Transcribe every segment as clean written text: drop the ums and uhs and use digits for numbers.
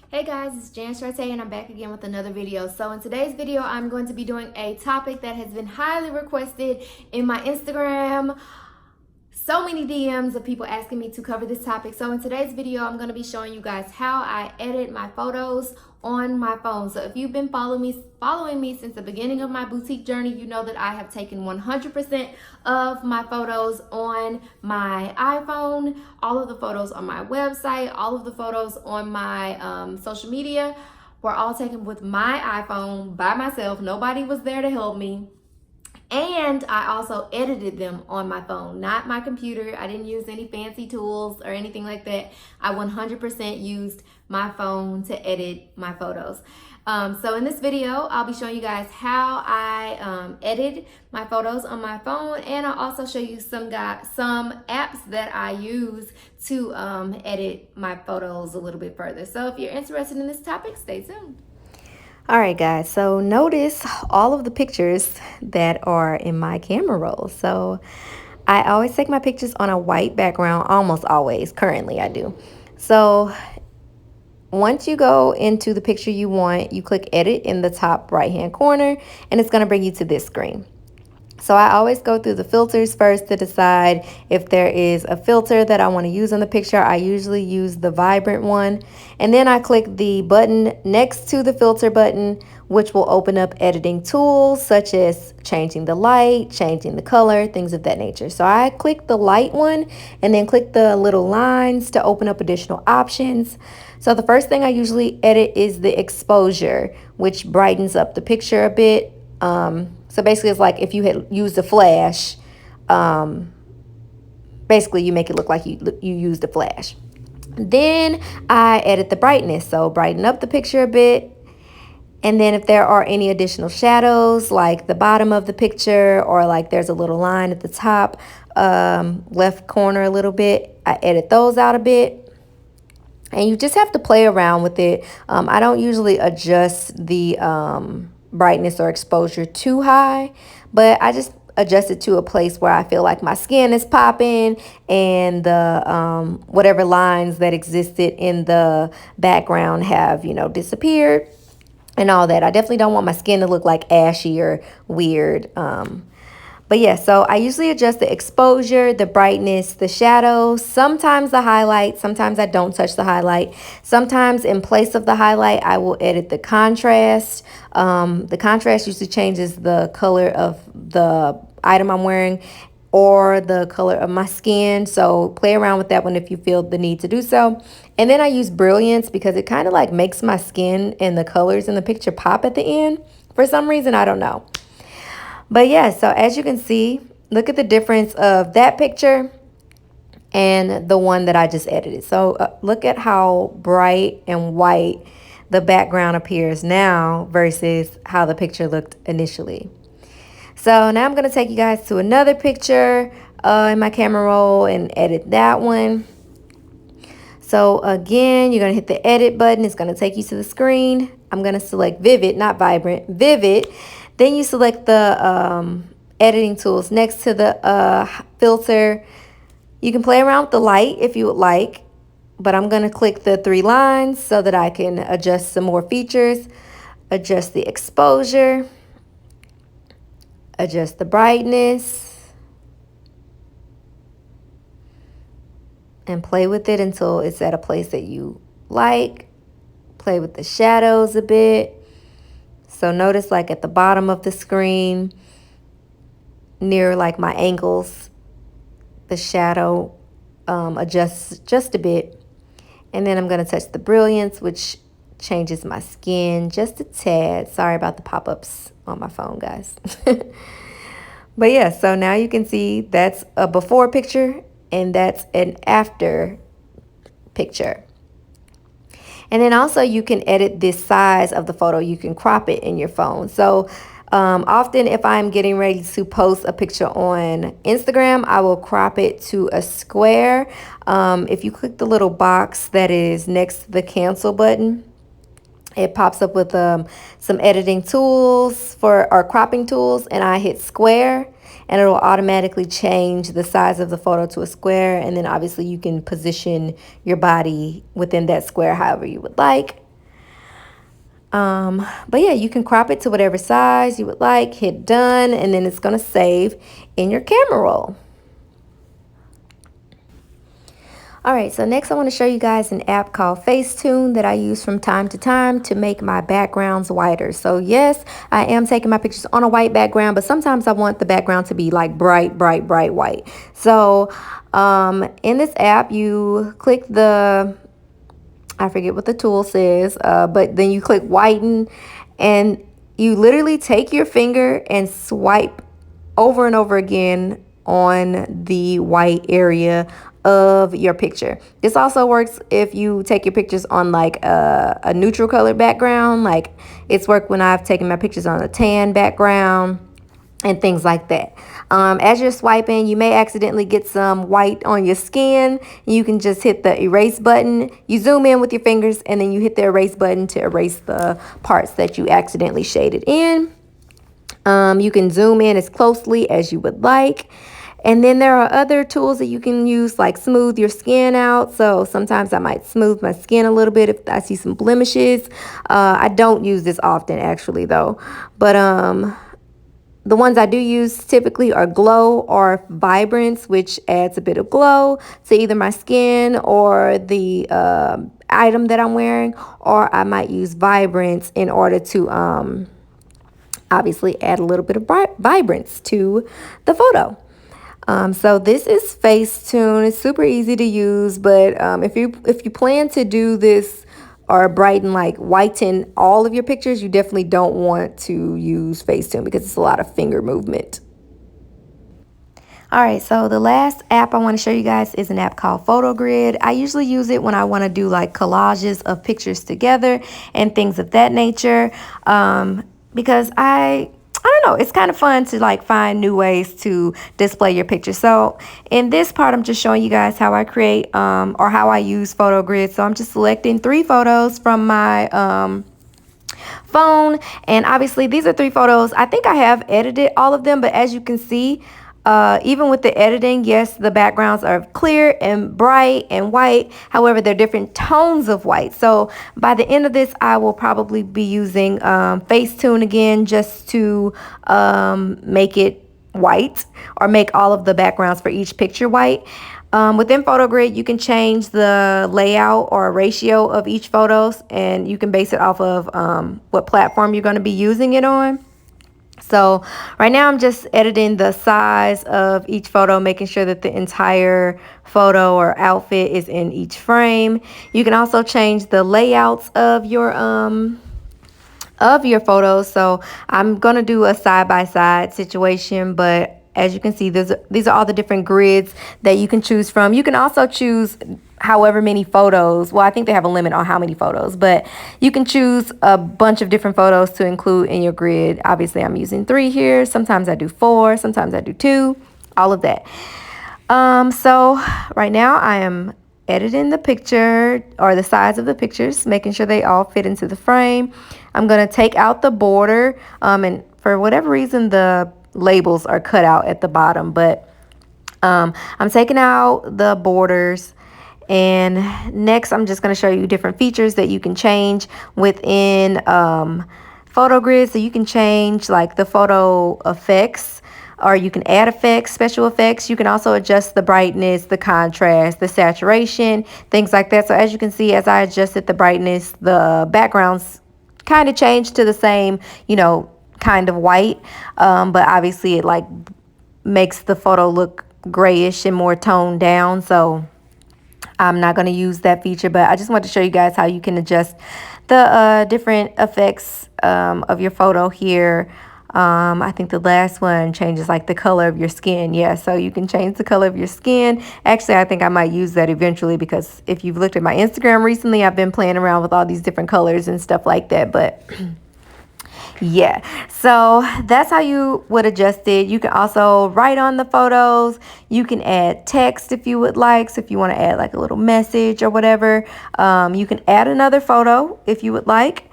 Hey guys, it's Jan Sharte and I'm back again with another video. So in today's video, I'm going to be doing a topic that has been highly requested in my Instagram. So many DMs of people asking me to cover this topic. So in today's video, I'm going to be showing you guys how I edit my photos on my phone. So if you've been following me since the beginning of my boutique journey, you know that I have taken 100% of my photos on my iPhone, all of the photos on my website, all of the photos on my social media were all taken with my iPhone by myself. Nobody was there to help me. And I also edited them on my phone, not my computer. I didn't use any fancy tools or anything like that. I 100% used my phone to edit my photos. So in this video, I'll be showing you guys how I edit my photos on my phone, and I'll also show you some apps that I use to edit my photos a little bit further. So if you're interested in this topic, stay tuned. All right, guys, so notice all of the pictures that are in my camera roll. So I always take my pictures on a white background, almost always. Currently, I do. So once you go into the picture you want, you click edit in the top right-hand corner, and it's going to bring you to this screen. So I always go through the filters first to decide if there is a filter that I want to use on the picture. I usually use the vibrant one. And then I click the button next to the filter button, which will open up editing tools such as changing the light, changing the color, things of that nature. So I click the light one and then click the little lines to open up additional options. So the first thing I usually edit is the exposure, which brightens up the picture a bit. So basically it's like if you had used a flash, basically you make it look like you used a flash. Then I edit the brightness, so brighten up the picture a bit. And then if there are any additional shadows, like the bottom of the picture, or like there's a little line at the top, left corner a little bit, I edit those out a bit. And you just have to play around with it. I don't usually adjust the brightness or exposure too high, but I just adjust it to a place where I feel like my skin is popping and the whatever lines that existed in the background have, disappeared and all that. I definitely don't want my skin to look like ashy or weird. But yeah, so I usually adjust the exposure, the brightness, the shadows, sometimes the highlight, sometimes I don't touch the highlight. Sometimes in place of the highlight, I will edit the contrast. The contrast usually changes the color of the item I'm wearing or the color of my skin. So play around with that one if you feel the need to do so. And then I use brilliance because it kind of like makes my skin and the colors in the picture pop at the end. For some reason, I don't know. But yeah, so as you can see, look at the difference of that picture and the one that I just edited. So look at how bright and white the background appears now versus how the picture looked initially. So now I'm going to take you guys to another picture in my camera roll and edit that one. So again, you're going to hit the edit button. It's going to take you to the screen. I'm going to select vivid, not vibrant, vivid. Then you select the editing tools next to the filter. You can play around with the light if you would like, but I'm going to click the three lines so that I can adjust some more features. Adjust the exposure, adjust the brightness, and play with it until it's at a place that you like. Play with the shadows a bit. So notice like at the bottom of the screen, near like my ankles, the shadow adjusts just a bit. And then I'm going to touch the brilliance, which changes my skin just a tad. Sorry about the pop-ups on my phone, guys. But yeah, so now you can see that's a before picture and that's an after picture. And then also you can edit this size of the photo. You can crop it in your phone. So often if I'm getting ready to post a picture on Instagram, I will crop it to a square. If you click the little box that is next to the cancel button, it pops up with some editing tools or cropping tools, and I hit square and it will automatically change the size of the photo to a square. And then obviously you can position your body within that square however you would like. But yeah, you can crop it to whatever size you would like, hit done, and then it's going to save in your camera roll. All right, so next I want to show you guys an app called Facetune that I use from time to time to make my backgrounds whiter. So yes, I am taking my pictures on a white background, but sometimes I want the background to be like bright, bright, bright white. So in this app, you click I forget what the tool says, but then you click whiten, and you literally take your finger and swipe over and over again on the white area of your picture. This also works if you take your pictures on like a neutral colored background. Like it's worked when I've taken my pictures on a tan background and things like that. As you're swiping, you may accidentally get some white on your skin. You can just hit the erase button. You zoom in with your fingers and then you hit the erase button to erase the parts that you accidentally shaded in. You can zoom in as closely as you would like. And then there are other tools that you can use, like smooth your skin out. So sometimes I might smooth my skin a little bit if I see some blemishes. I don't use this often actually though. But the ones I do use typically are Glow or Vibrance, which adds a bit of glow to either my skin or the item that I'm wearing. Or I might use Vibrance in order to obviously add a little bit of vibrance to the photo. So this is Facetune. It's super easy to use, but if you plan to do this or brighten, like whiten all of your pictures, you definitely don't want to use Facetune because it's a lot of finger movement. All right, so the last app I want to show you guys is an app called PhotoGrid. I usually use it when I want to do like collages of pictures together and things of that nature, because I don't know, it's kind of fun to like find new ways to display your pictures. So in this part, I'm just showing you guys how I create or how I use PhotoGrid. So I'm just selecting 3 photos from my phone, and obviously these are 3 photos. I think I have edited all of them, but as you can see, even with the editing, yes, the backgrounds are clear and bright and white. However, they're different tones of white. So by the end of this, I will probably be using Facetune again just to make it white or make all of the backgrounds for each picture white. Within PhotoGrid, you can change the layout or ratio of each photos, and you can base it off of what platform you're going to be using it on. So right now I'm just editing the size of each photo, making sure that the entire photo or outfit is in each frame. You can also change the layouts of your photos. So I'm gonna do a side-by-side situation, but as you can see, these are all the different grids that you can choose from. You can also choose however many photos. Well, I think they have a limit on how many photos, but you can choose a bunch of different photos to include in your grid. Obviously, I'm using 3 here. Sometimes I do 4, sometimes I do 2, all of that. So right now I am editing the picture or the size of the pictures, making sure they all fit into the frame. I'm going to take out the border, and for whatever reason, the labels are cut out at the bottom, but I'm taking out the borders. And next, I'm just going to show you different features that you can change within PhotoGrid. So you can change like the photo effects, or you can add effects, special effects. You can also adjust the brightness, the contrast, the saturation, things like that. So as you can see, as I adjusted the brightness, the backgrounds kind of changed to the same, kind of white. But obviously it like makes the photo look grayish and more toned down. So I'm not going to use that feature, but I just want to show you guys how you can adjust the different effects of your photo here. I think the last one changes like the color of your skin. Yeah, so you can change the color of your skin. Actually, I think I might use that eventually, because if you've looked at my Instagram recently, I've been playing around with all these different colors and stuff like that. But yeah, so that's how you would adjust it. You can also write on the photos. You can add text if you would like. So if you want to add like a little message or whatever, you can add another photo if you would like.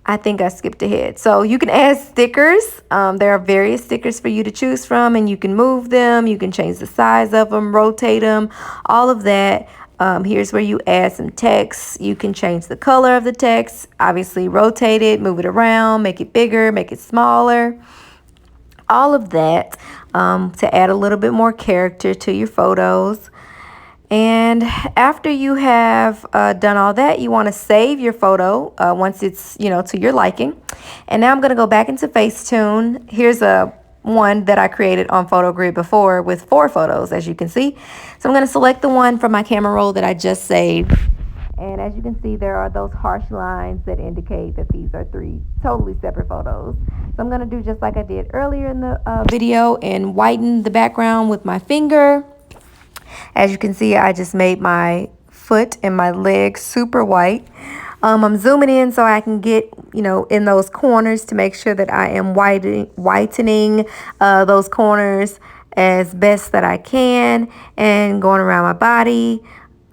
I think I skipped ahead. So you can add stickers. There are various stickers for you to choose from, and you can move them. You can change the size of them, rotate them, all of that. Here's where you add some text. You can change the color of the text, obviously rotate it, move it around, make it bigger, make it smaller, all of that, to add a little bit more character to your photos. And after you have done all that, you want to save your photo once it's, to your liking. And now I'm going to go back into Facetune. Here's a one that I created on PhotoGrid before with 4 photos, as you can see. So I'm going to select the one from my camera roll that I just saved. And as you can see, there are those harsh lines that indicate that these are 3 totally separate photos. So I'm going to do just like I did earlier in the video and whiten the background with my finger. As you can see, I just made my foot and my leg super white. I'm zooming in so I can get, in those corners to make sure that I am whitening those corners as best that I can, and going around my body.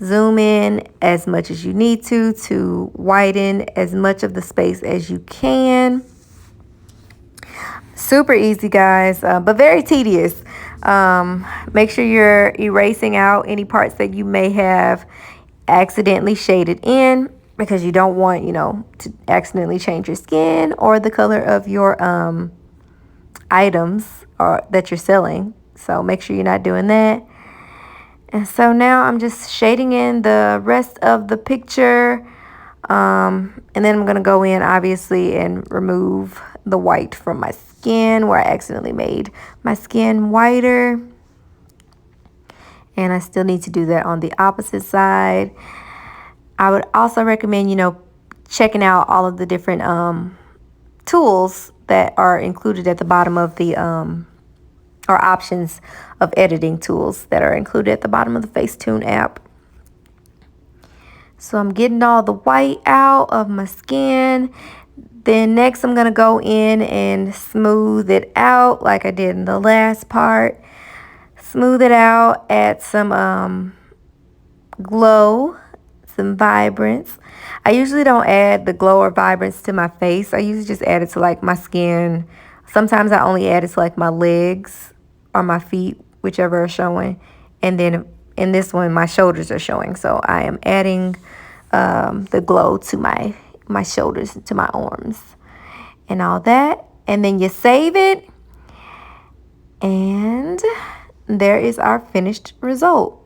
Zoom in as much as you need to whiten as much of the space as you can. Super easy, guys, but very tedious. Make sure you're erasing out any parts that you may have accidentally shaded in, because you don't want, to accidentally change your skin or the color of your items that you're selling. So make sure you're not doing that. And so now I'm just shading in the rest of the picture. And then I'm going to go in, obviously, and remove the white from my skin where I accidentally made my skin whiter. And I still need to do that on the opposite side. I would also recommend, checking out all of the different tools that are included at the bottom of the or options of editing tools that are included at the bottom of the Facetune app. So I'm getting all the white out of my skin. Then next I'm going to go in and smooth it out like I did in the last part. Smooth it out, add some glow, some vibrance. I usually don't add the glow or vibrance to my face. I usually just add it to like my skin. Sometimes I only add it to like my legs or my feet, whichever are showing. And then in this one, my shoulders are showing. So I am adding the glow to my shoulders, to my arms and all that. And then you save it. And there is our finished result.